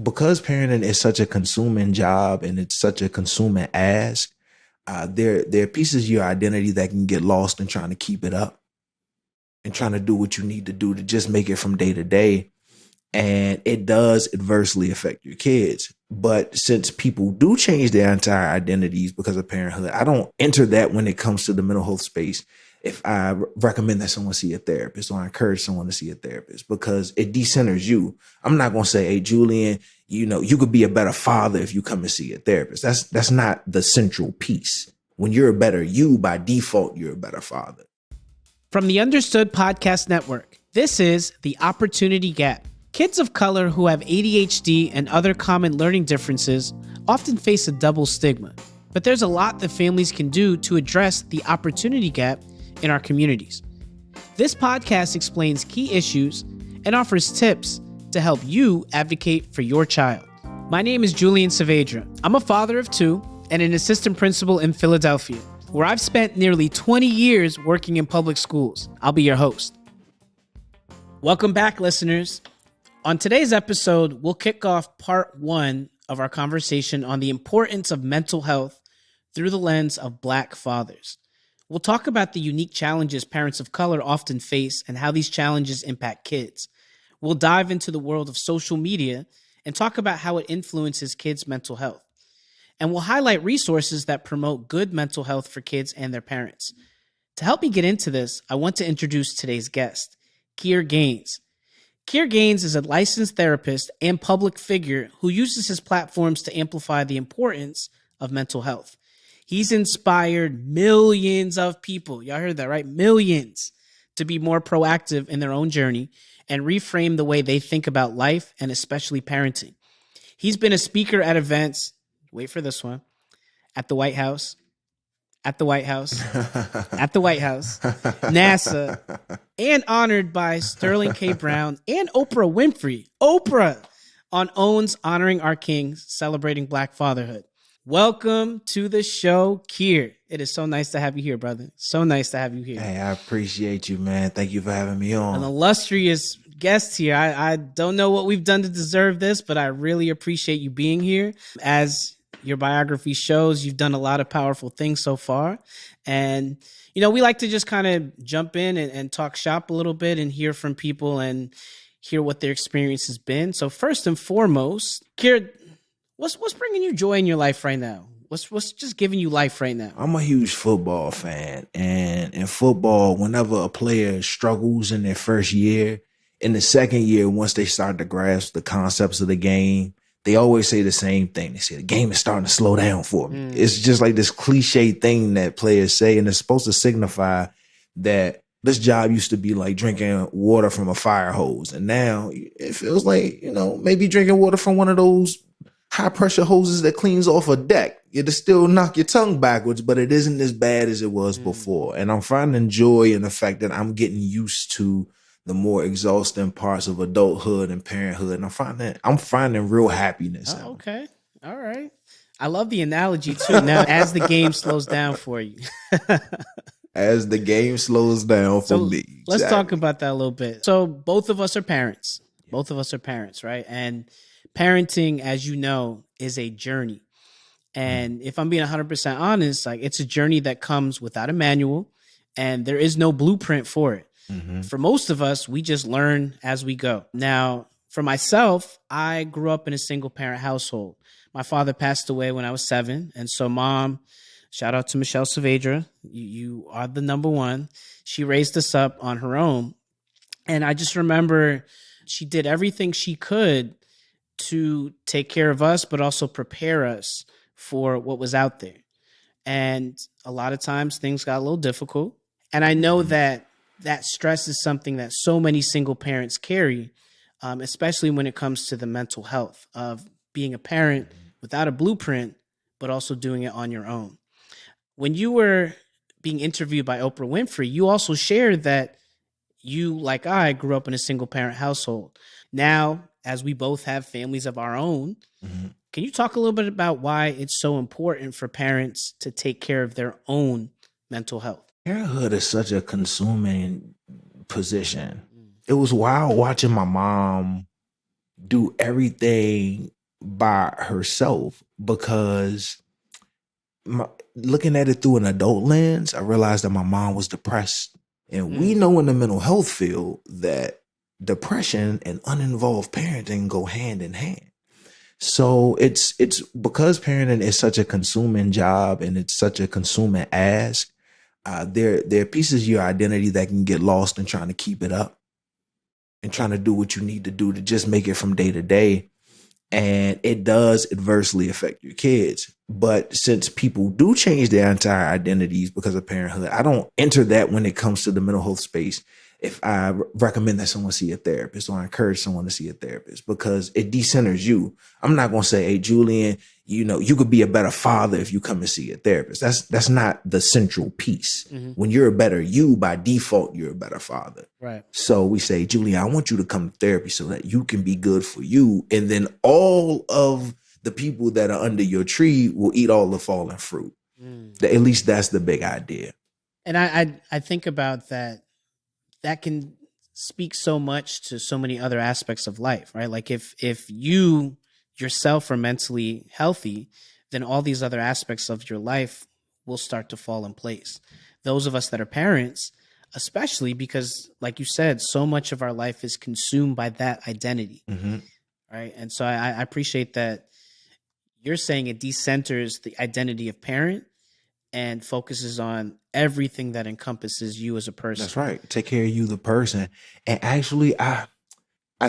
because parenting is such a consuming job and it's such a consuming ask, there are pieces of your identity that can get lost in trying to keep it up and trying to do what you need to do to just make it from day to day. And it does adversely affect your kids. But since people do change their entire identities because of parenthood, I don't enter that when it comes to the mental health space. If I recommend that someone see a therapist or I encourage someone to see a therapist, because it decenters you. I'm not going to say, hey, Julian, you could be a better father if you come and see a therapist. That's not the central piece. When you're a better you, by default, you're a better father. From the Understood Podcast Network, this is The Opportunity Gap. Kids of color who have ADHD and other common learning differences often face a double stigma. But there's a lot that families can do to address the opportunity gap in our communities. This podcast explains key issues and offers tips to help you advocate for your child. My name is Julian Saavedra. I'm a father of two and an assistant principal in Philadelphia, where I've spent nearly 20 years working in public schools. I'll be your host. Welcome back, listeners. On today's episode, we'll kick off part 1 of our conversation on the importance of mental health through the lens of Black fathers. We'll talk about the unique challenges parents of color often face and how these challenges impact kids. We'll dive into the world of social media and talk about how it influences kids' mental health. And we'll highlight resources that promote good mental health for kids and their parents. To help me get into this, I want to introduce today's guest, Kier Gaines. Kier Gaines is a licensed therapist and public figure who uses his platforms to amplify the importance of mental health. He's inspired millions of people, y'all heard that, right? Millions, to be more proactive in their own journey and reframe the way they think about life and especially parenting. He's been a speaker at events, wait for this one, at the White House, at the White House, at the White House, NASA, and honored by Sterling K. Brown and Oprah Winfrey. Oprah on OWN's Honoring Our Kings, Celebrating Black Fatherhood. Welcome to the show, Kier. It is so nice to have you here, brother. So nice to have you here. Hey, I appreciate you, man. Thank you for having me on. An illustrious guest here. I don't know what we've done to deserve this, but I really appreciate you being here. As your biography shows, you've done a lot of powerful things so far. And, we like to just kind of jump in and talk shop a little bit and hear from people and hear what their experience has been. So first and foremost, Kier, what's bringing you joy in your life right now? What's just giving you life right now? I'm a huge football fan. And in football, whenever a player struggles in their first year, in the second year, once they start to grasp the concepts of the game, they always say the same thing. They say, the game is starting to slow down for me. It's just like this cliche thing that players say, and it's supposed to signify that this job used to be like drinking water from a fire hose. And now it feels like, maybe drinking water from one of those high pressure hoses that cleans off a deck. It'll still knock your tongue backwards, but it isn't as bad as it was before. And I'm finding joy in the fact that I'm getting used to the more exhausting parts of adulthood and parenthood. And I'm finding real happiness. Oh, okay. All right. I love the analogy too. Now, as the game slows down for you. As the game slows down for me. Let's talk about that a little bit. So both of us are parents. Both of us are parents, right? And parenting, as you know, is a journey. And if I'm being 100% honest, like it's a journey that comes without a manual and there is no blueprint for it. Mm-hmm. For most of us, we just learn as we go. Now, for myself, I grew up in a single parent household. My father passed away when I was 7. And so mom, shout out to Michelle Saavedra, you are the number one. She raised us up on her own. And I just remember she did everything she could to take care of us, but also prepare us for what was out there. And a lot of times things got a little difficult. And I know that stress is something that so many single parents carry, especially when it comes to the mental health of being a parent without a blueprint, but also doing it on your own. When you were being interviewed by Oprah Winfrey, you also shared that you, like I, grew up in a single parent household. Now, as we both have families of our own, can you talk a little bit about why it's so important for parents to take care of their own mental health? Parenthood is such a consuming position. It was wild watching my mom do everything by herself because looking at it through an adult lens, I realized that my mom was depressed. And we know in the mental health field that depression and uninvolved parenting go hand in hand. So it's because parenting is such a consuming job and it's such a consuming ask. There are pieces of your identity that can get lost in trying to keep it up and trying to do what you need to do to just make it from day to day, and it does adversely affect your kids. But since people do change their entire identities because of parenthood, I don't enter that when it comes to the mental health space. If I recommend that someone see a therapist or I encourage someone to see a therapist, because it decenters you. I'm not going to say, hey, Julian, you could be a better father if you come and see a therapist. That's not the central piece. When you're a better you, by default, you're a better father. Right. So we say, Julian, I want you to come to therapy so that you can be good for you. And then all of the people that are under your tree will eat all the fallen fruit. At least that's the big idea. And I think about that. That can speak so much to so many other aspects of life, right? Like if you yourself are mentally healthy, then all these other aspects of your life will start to fall in place. Those of us that are parents, especially because, like you said, so much of our life is consumed by that identity, right? And so I appreciate that you're saying it decenters the identity of parent and focuses on everything that encompasses you as a person. That's right. Take care of you, the person. And actually, I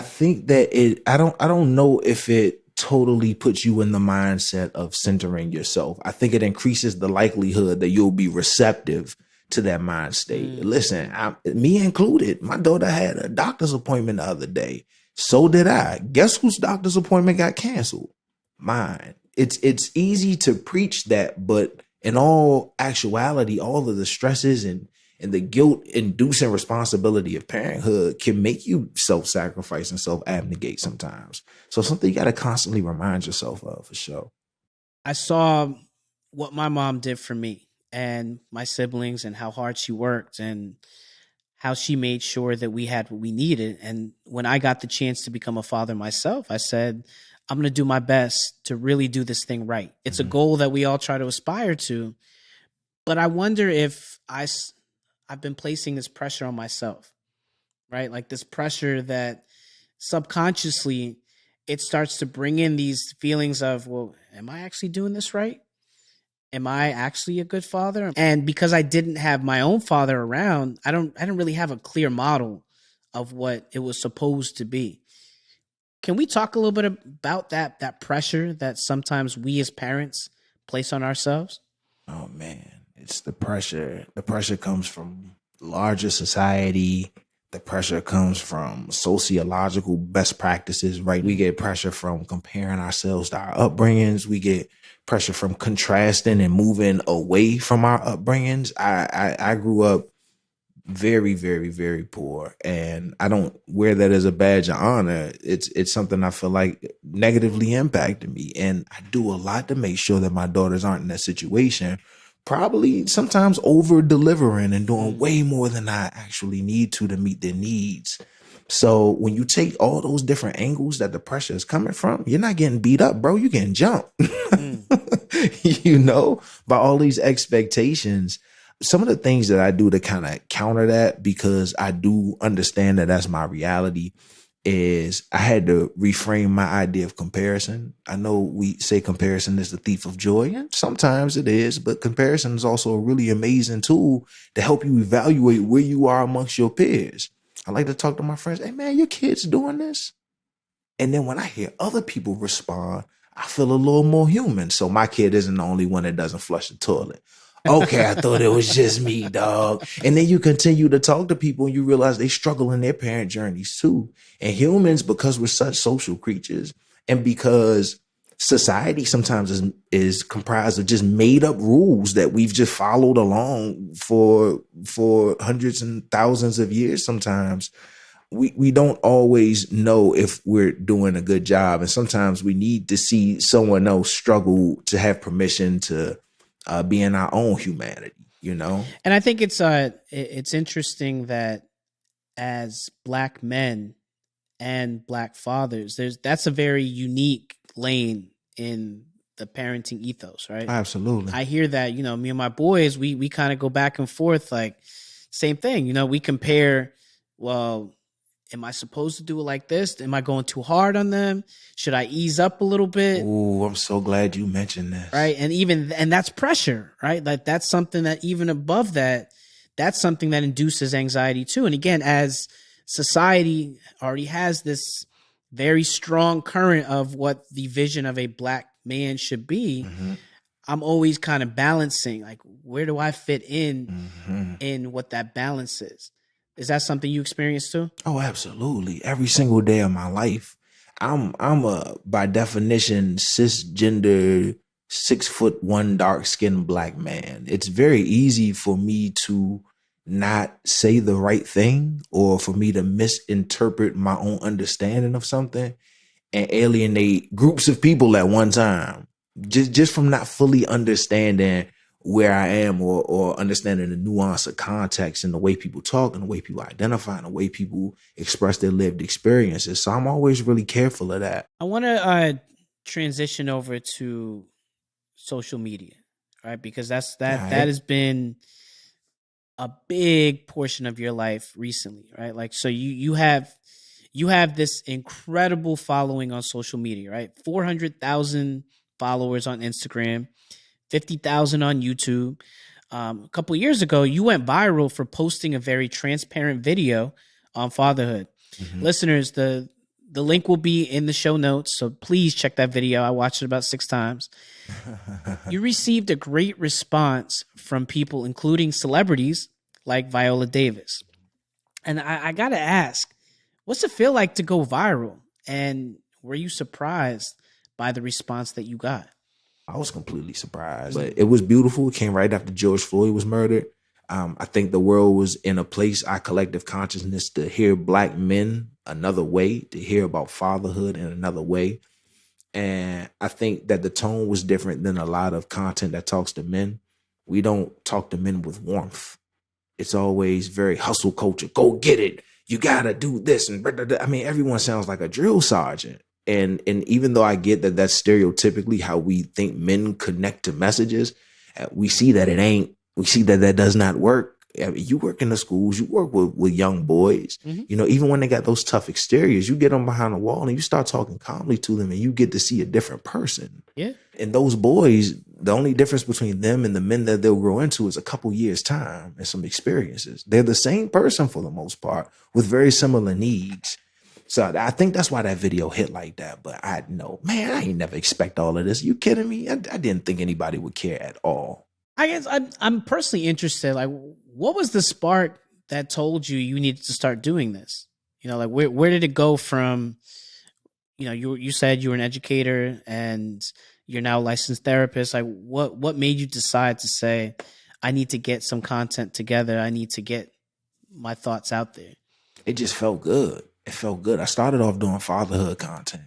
think that I don't know if it totally puts you in the mindset of centering yourself. I think it increases the likelihood that you'll be receptive to that mind state. Listen, me included, my daughter had a doctor's appointment the other day. So did I. Guess whose doctor's appointment got canceled? Mine. It's easy to preach that, but in all actuality, all of the stresses and the guilt inducing responsibility of parenthood can make you self-sacrifice and self-abnegate sometimes. So something you got to constantly remind yourself of, for sure. I saw what my mom did for me and my siblings and how hard she worked and how she made sure that we had what we needed. And when I got the chance to become a father myself, I said, I'm going to do my best to really do this thing right. It's a goal that we all try to aspire to, but I wonder if I've been placing this pressure on myself, right? Like this pressure that subconsciously it starts to bring in these feelings of, well, am I actually doing this right? Am I actually a good father? And because I didn't have my own father around, I don't really have a clear model of what it was supposed to be. Can we talk a little bit about that pressure that sometimes we as parents place on ourselves? Oh man, it's the pressure. The pressure comes from larger society. The pressure comes from sociological best practices, right? We get pressure from comparing ourselves to our upbringings. We get pressure from contrasting and moving away from our upbringings. I grew up very, very, very poor, and I don't wear that as a badge of honor. It's something I feel like negatively impacted me, and I do a lot to make sure that my daughters aren't in that situation. Probably sometimes over delivering and doing way more than I actually need to meet their needs. So when you take all those different angles that the pressure is coming from, you're not getting beat up, bro. You're getting jumped, by all these expectations. Some of the things that I do to kind of counter that, because I do understand that that's my reality, is I had to reframe my idea of comparison. I know we say comparison is the thief of joy, and sometimes it is, but comparison is also a really amazing tool to help you evaluate where you are amongst your peers. I like to talk to my friends, hey man, your kid's doing this. And then when I hear other people respond, I feel a little more human. So my kid isn't the only one that doesn't flush the toilet. Okay, I thought it was just me, dog. And then you continue to talk to people and you realize they struggle in their parent journeys too. And humans, because we're such social creatures and because society sometimes is comprised of just made up rules that we've just followed along for hundreds and thousands of years sometimes, we don't always know if we're doing a good job. And sometimes we need to see someone else struggle to have permission to be in our own humanity. And I think it's interesting that as Black men and Black fathers. That's a very unique lane in the parenting ethos, right? Absolutely. I hear that, me and my boys, we kind of go back and forth, like same thing. We compare, well, am I supposed to do it like this? Am I going too hard on them? Should I ease up a little bit? Oh, I'm so glad you mentioned this. Right. And that's pressure, right? Like that's something that even above that, that's something that induces anxiety too. And again, as society already has this very strong current of what the vision of a Black man should be, Mm-hmm. I'm always kind of balancing, like, where do I fit Mm-hmm. in what that balance is? Is that something you experience too? Oh, absolutely. Every single day of my life. I'm a by definition cisgender 6'1" dark skinned Black man. It's very easy for me to not say the right thing or for me to misinterpret my own understanding of something and alienate groups of people at one time. Just from not fully understanding where I am or understanding the nuance of context and the way people talk and the way people identify and the way people express their lived experiences. So I'm always really careful of that. I want to transition over to social media, right? Because All that right. has been a big portion of your life recently, right? Like, so you have this incredible following on social media, right? 400,000 followers on Instagram, 50,000 on YouTube. A couple years ago, you went viral for posting a very transparent video on fatherhood. Mhm. Listeners, the link will be in the show notes, so please check that video. I watched it about 6 times. You received a great response from people, including celebrities like Viola Davis. And I got to ask, what's it feel like to go viral? And were you surprised by the response that you got? I was completely surprised, but it was beautiful. It came right after George Floyd was murdered. I think the world was in a place, our collective consciousness, to hear Black men another way, to hear about fatherhood in another way. And I think that the tone was different than a lot of content that talks to men. We don't talk to men with warmth. It's always very hustle culture. Go get it. You gotta do this. And I mean, everyone sounds like a drill sergeant. And even though I get that that's stereotypically how we think men connect to messages, we see that it ain't. We see that that does not work. I mean, you work in the schools, you work with young boys. Mhm. You know, even when they got those tough exteriors, you get them behind the wall and you start talking calmly to them, and you get to see a different person. Yeah. And those boys, the only difference between them and the men that they'll grow into is a couple years' time and some experiences. They're the same person for the most part with very similar needs. So I think that's why that video hit like that. But I know, man, I ain't never expect all of this. You kidding me? I didn't think anybody would care at all. I guess I'm personally interested. Like, what was the spark that told you needed to start doing this? Like where did it go from? You said you were an educator and you're now a licensed therapist. Like, what made you decide to say, I need to get some content together. I need to get my thoughts out there. It just felt good. It felt good. I started off doing fatherhood content.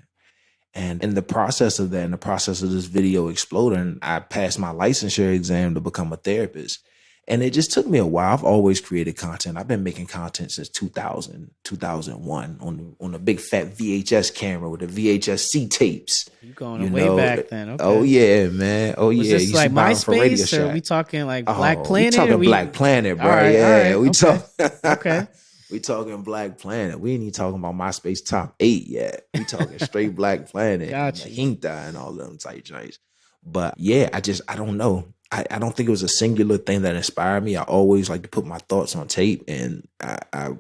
And in the process of that, in the process of this video exploding, I passed my licensure exam to become a therapist. And it just took me a while. I've always created content. I've been making content since 2000, 2001 on a big fat VHS camera with the VHS-C tapes. You going way back then. Okay. Oh, yeah, man. Oh, Was yeah. this You like see Byron for Radio MySpace, or are Shack. we talking like Oh, Black Planet? We talking Black Planet, bro. All right, Yeah, all right, we okay. talk. Okay. We talking Black Planet. We ain't even talking about MySpace top 8 yet. We talking straight Black Planet, Gotcha. Hinta and all them type joints. But yeah, I don't know. I don't think it was a singular thing that inspired me. I always like to put my thoughts on tape, and I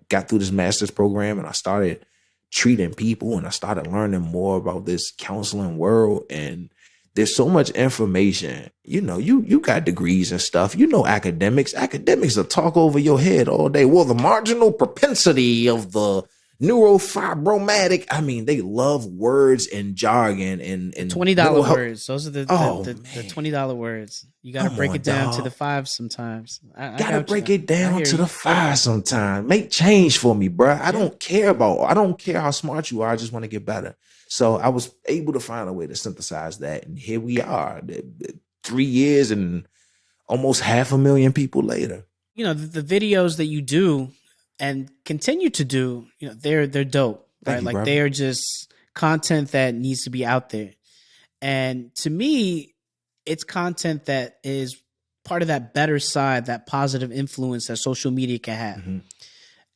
got through this master's program, and I started treating people, and I started learning more about this counseling world. And there's so much information. You got degrees and stuff. Academics will talk over your head all day. Well, the marginal propensity of the neurofibromatic. I mean, they love words and jargon and $20 words. Those are the $20 words. You got to Come break on, it down to dog. the fives sometimes. I Gotta got break you. it down I hear to you. the five sometime. Make change for me, bro. I don't care how smart you are. I just want to get better. So I was able to find a way to synthesize that. And here we are, 3 years and almost 500,000 people later. The videos that you do, and continue to do, they're dope, Thank right? you, Like brother. they are just content that needs to be out there. And to me, it's content that is part of that better side, that positive influence that social media can have. Mm-hmm.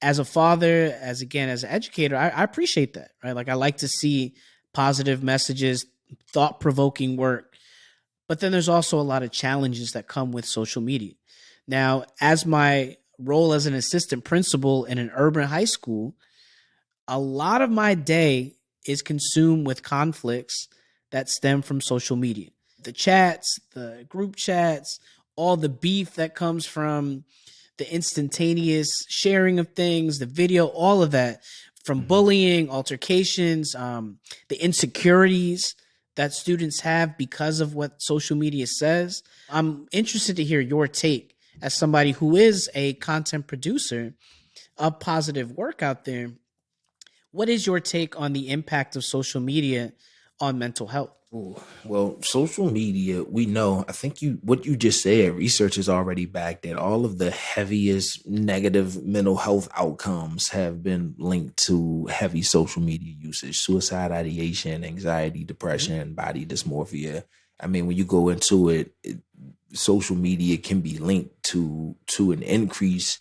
As a father, as an educator, I appreciate that, right? Like I like to see positive messages, thought provoking work. But then there's also a lot of challenges that come with social media. Now, as my role as an assistant principal in an urban high school, a lot of my day is consumed with conflicts that stem from social media. The chats, the group chats, all the beef that comes from the instantaneous sharing of things, the video, all of that, from Mm-hmm. bullying, altercations, the insecurities that students have because of what social media says. I'm interested to hear your take as somebody who is a content producer of positive work out there. What is your take on the impact of social media on mental health? Ooh, well, social media, we know, I think what you just said, research has already backed that all of the heaviest negative mental health outcomes have been linked to heavy social media usage, suicide ideation, anxiety, Mhm. depression, body dysmorphia. I mean, when you go into social media can be linked to an increase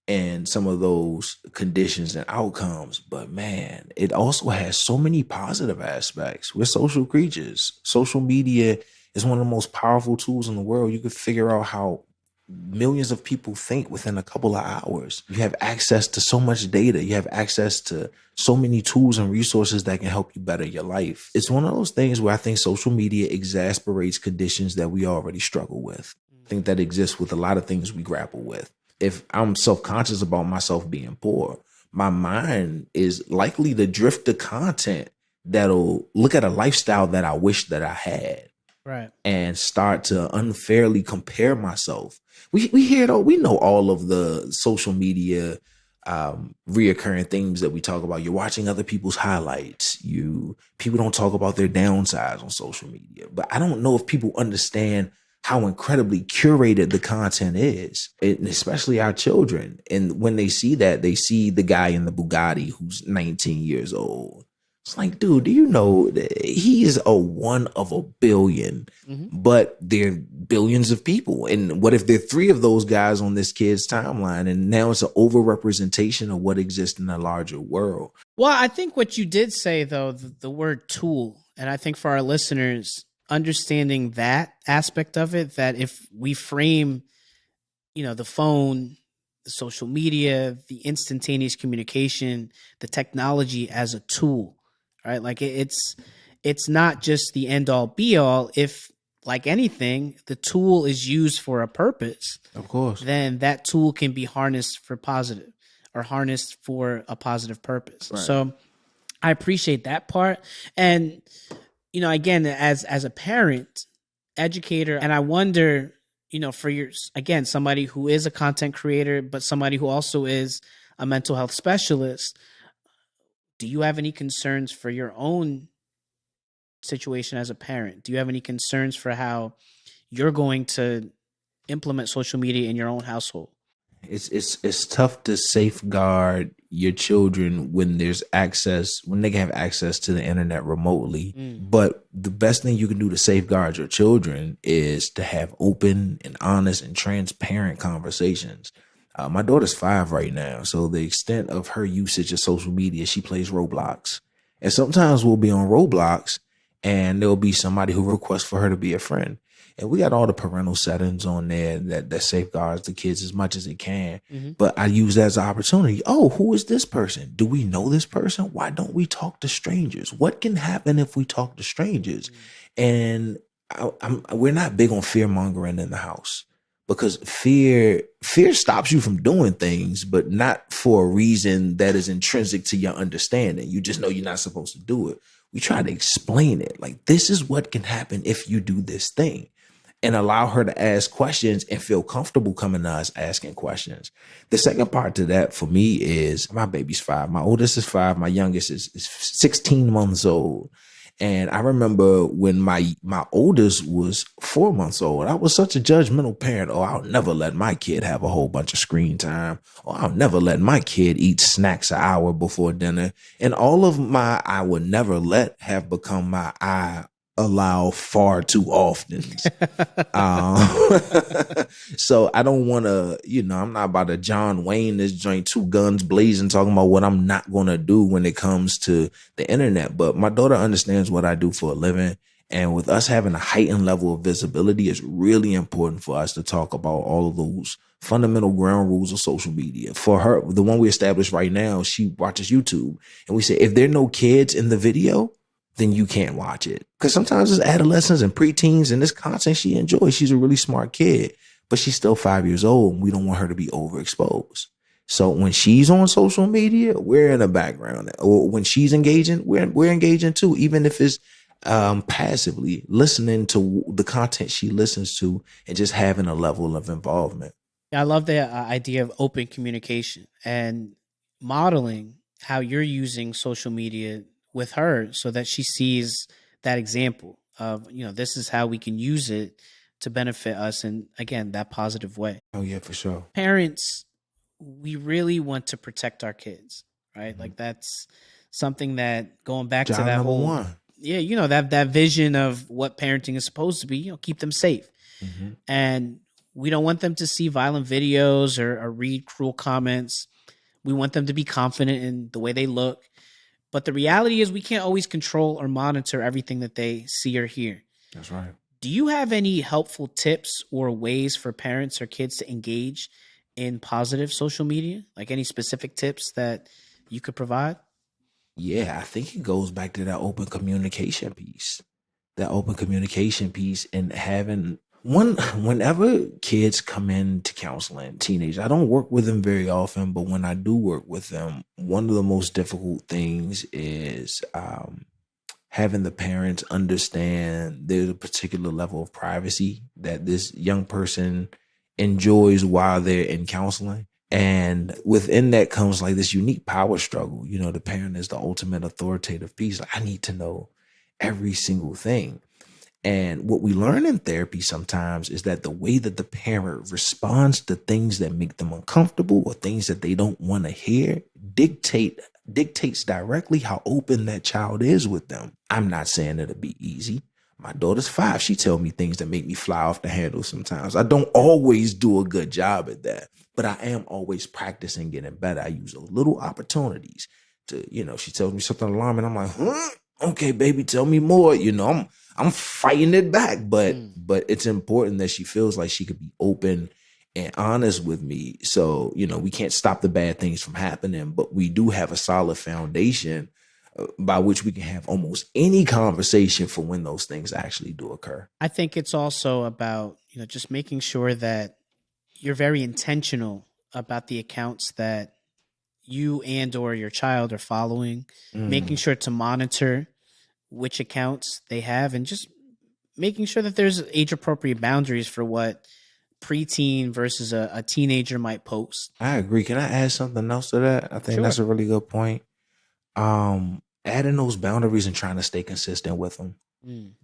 and some of those conditions and outcomes. But man, it also has so many positive aspects. We're social creatures. Social media is one of the most powerful tools in the world. You can figure out how millions of people think within a couple of hours. You have access to so much data. You have access to so many tools and resources that can help you better your life. It's one of those things where I think social media exasperates conditions that we already struggle with. I think that exists with a lot of things we grapple with. If I'm self-conscious about myself being poor, my mind is likely to drift to content that'll look at a lifestyle that I wish that I had Right. and start to unfairly compare myself. We hear it all. We know all of the social media reoccurring themes that we talk about. You're watching other people's highlights. People don't talk about their downsides on social media. But I don't know if people understand how incredibly curated the content is, and especially our children. And when they see that, they see the guy in the Bugatti who's 19 years old. It's like, dude, do you know that he is a one of a billion, Mhm. but there are billions of people. And what if there are three of those guys on this kid's timeline? And now it's an overrepresentation of what exists in a larger world. Well, I think what you did say, though, the word tool, and I think for our listeners, understanding that aspect of it, that if we frame, the phone, the social media, the instantaneous communication, the technology as a tool, right? Like it's not just the end all be all. If, like anything, the tool is used for a purpose, Of course. then that tool can be harnessed for positive or harnessed for a positive purpose. Right. So I appreciate that part. And, again, as a parent, educator, and I wonder, for your, again, somebody who is a content creator, but somebody who also is a mental health specialist, do you have any concerns for your own situation as a parent? Do you have any concerns for how you're going to implement social media in your own household? It's tough to safeguard your children when they can have access to the internet remotely. Mm. But the best thing you can do to safeguard your children is to have open and honest and transparent conversations. My daughter's 5 right now, so the extent of her usage of social media, she plays Roblox, and sometimes we'll be on Roblox, and there'll be somebody who requests for her to be a friend. And we got all the parental settings on there that safeguards the kids as much as it can. Mm-hmm. But I use that as an opportunity. Oh, who is this person? Do we know this person? Why don't we talk to strangers? What can happen if we talk to strangers? And we're not big on fear mongering in the house, because fear stops you from doing things, but not for a reason that is intrinsic to your understanding. You just know you're not supposed to do it. We try to explain it like, this is what can happen if you do this thing, and allow her to ask questions and feel comfortable coming to us asking questions. The second part to that for me is my baby's 5. My oldest is 5. My youngest is 16 months old. And I remember when my oldest was 4 months old, I was such a judgmental parent. Oh, I'll never let my kid have a whole bunch of screen time. Or I'll never let my kid eat snacks an hour before dinner. And all of my I would never let have become my I allow far too often. Um, so I don't want to, I'm not about to John Wayne this joint, two guns blazing, talking about what I'm not going to do when it comes to the internet. But my daughter understands what I do for a living. And with us having a heightened level of visibility, it's really important for us to talk about all of those fundamental ground rules of social media. For her, the one we established right now, she watches YouTube. And we say, if there are no kids in the video, then you can't watch it. Because sometimes it's adolescents and preteens and this content she enjoys. She's a really smart kid, but she's still 5 years old and we don't want her to be overexposed. So when she's on social media, we're in the background. Or when she's engaging, we're engaging too, even if it's passively listening to the content she listens to and just having a level of involvement. I love the idea of open communication and modeling how you're using social media with her so that she sees that example of, this is how we can use it to benefit us. And again, that positive way. Oh yeah, for sure. Parents, we really want to protect our kids, right? Mm-hmm. Like that's something that going back to Job that number whole, one. yeah, that vision of what parenting is supposed to be, keep them safe. Mm-hmm. And we don't want them to see violent videos or read cruel comments. We want them to be confident in the way they look. But the reality is we can't always control or monitor everything that they see or hear. That's right. Do you have any helpful tips or ways for parents or kids to engage in positive social media? Like any specific tips that you could provide? Yeah, I think it goes back to that open communication piece. That open communication piece and having whenever kids come into counseling, teenagers, I don't work with them very often, but when I do work with them, one of the most difficult things is having the parents understand there's a particular level of privacy that this young person enjoys while they're in counseling. And within that comes like this unique power struggle. The parent is the ultimate authoritative piece. Like, I need to know every single thing. And what we learn in therapy sometimes is that the way that the parent responds to things that make them uncomfortable or things that they don't want to hear dictates directly how open that child is with them. I'm not saying it'll be easy. My daughter's 5. She tell me things that make me fly off the handle sometimes. I don't always do a good job at that, but I am always practicing getting better. I use those little opportunities to, she tells me something alarming. I'm like, okay, baby, tell me more. I'm fighting it back, but it's important that she feels like she could be open and honest with me. So, we can't stop the bad things from happening, but we do have a solid foundation by which we can have almost any conversation for when those things actually do occur. I think it's also about, just making sure that you're very intentional about the accounts that you and or your child are following, making sure to monitor which accounts they have and just making sure that there's age appropriate boundaries for what preteen versus a teenager might post. I agree. Can I add something else to that? I think that's a really good point. Adding those boundaries and trying to stay consistent with them.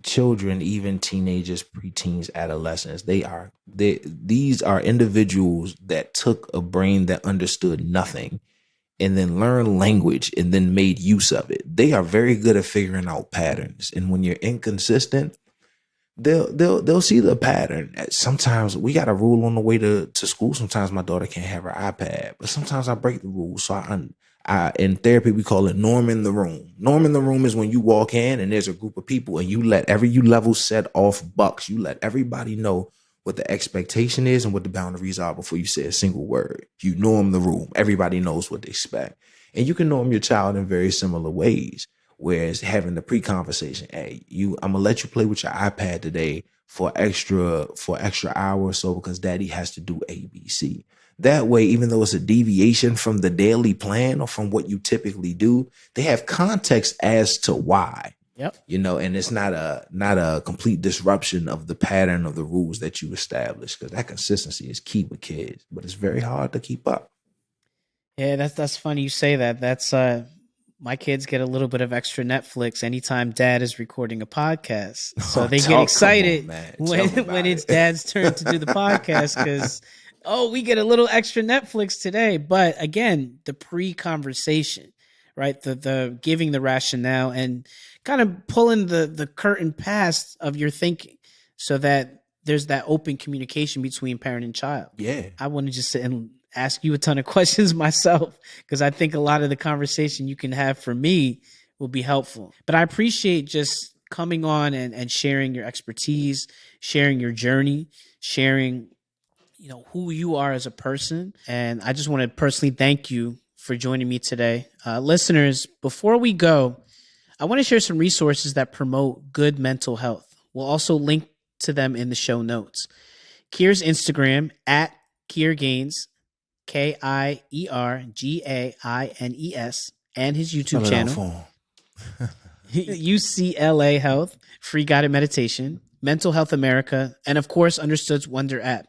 Children, even teenagers, preteens, adolescents, these are individuals that took a brain that understood nothing and then learned language and then made use of it. They are very good at figuring out patterns. And when you're inconsistent, they'll see the pattern. Sometimes we got a rule on the way to school. Sometimes my daughter can't have her iPad, but sometimes I break the rules. So I in therapy we call it norming the room. Norming the room is when you walk in and there's a group of people and you level set off bucks. You let everybody know what the expectation is and what the boundaries are before you say a single word. You norm the room. Everybody knows what they expect. And you can norm your child in very similar ways. Whereas having the pre-conversation, hey, I'm gonna let you play with your iPad today for extra hour or so because daddy has to do ABC. That way, even though it's a deviation from the daily plan or from what you typically do, they have context as to why. Yep. And it's not a complete disruption of the pattern of the rules that you establish, because that consistency is key with kids, but it's very hard to keep up. Yeah, that's funny you say that. That's My kids get a little bit of extra Netflix anytime dad is recording a podcast. So they get Come on, excited man. when Tell me about it's it. dad's turn to do the podcast because, oh, we get a little extra Netflix today. But again, the pre-conversation, right? The giving the rationale and kind of pulling the curtain past of your thinking so that there's that open communication between parent and child. Yeah. I want to just sit and ask you a ton of questions myself because I think a lot of the conversation you can have for me will be helpful. But I appreciate just coming on and sharing your expertise, sharing your journey, sharing, who you are as a person. And I just want to personally thank you for joining me today. Listeners, before we go, I want to share some resources that promote good mental health. We'll also link to them in the show notes. Kier's Instagram at Kier Gaines, KIERGAINES, and his YouTube channel, UCLA Health, Free Guided Meditation, Mental Health America, and of course, Understood's Wonder app.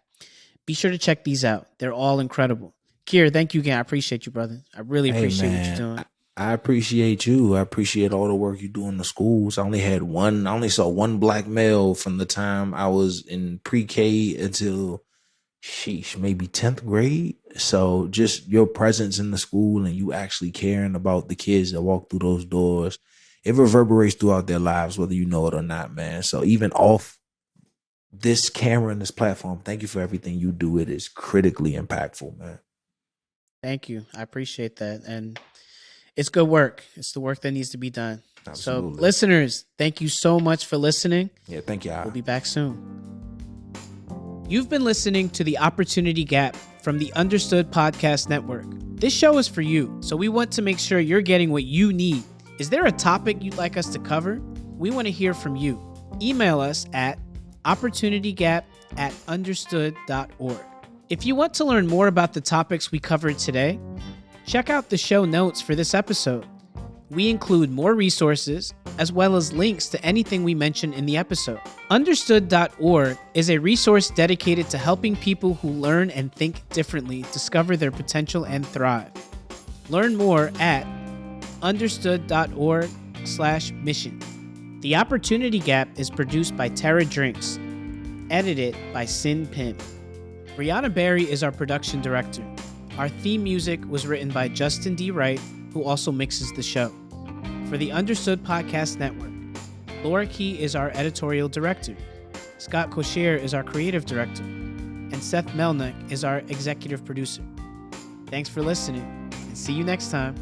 Be sure to check these out. They're all incredible. Kier, thank you again. I appreciate you, brother. I really appreciate what you're doing. I appreciate you. I appreciate all the work you do in the schools. I only saw one black male from the time I was in pre-K until maybe 10th grade. So just your presence in the school and you actually caring about the kids that walk through those doors, it reverberates throughout their lives, whether you know it or not, man. So even off this camera and this platform, thank you for everything you do. It is critically impactful, man. Thank you. I appreciate that. And it's good work. It's the work that needs to be done. Absolutely. So listeners, thank you so much for listening. Yeah, thank you. We'll be back soon. You've been listening to The Opportunity Gap from the Understood Podcast Network. This show is for you, so we want to make sure you're getting what you need. Is there a topic you'd like us to cover? We want to hear from you. Email us at opportunitygap@understood.org. If you want to learn more about the topics we covered today, check out the show notes for this episode. We include more resources as well as links to anything we mentioned in the episode. Understood.org is a resource dedicated to helping people who learn and think differently discover their potential and thrive. Learn more at understood.org/mission. The Opportunity Gap is produced by Tara Drinks, edited by Sin Pim. Brianna Berry is our production director. Our theme music was written by Justin D. Wright, who also mixes the show. For the Understood Podcast Network, Laura Key is our editorial director. Scott Kocher is our creative director. And Seth Melnick is our executive producer. Thanks for listening, and see you next time.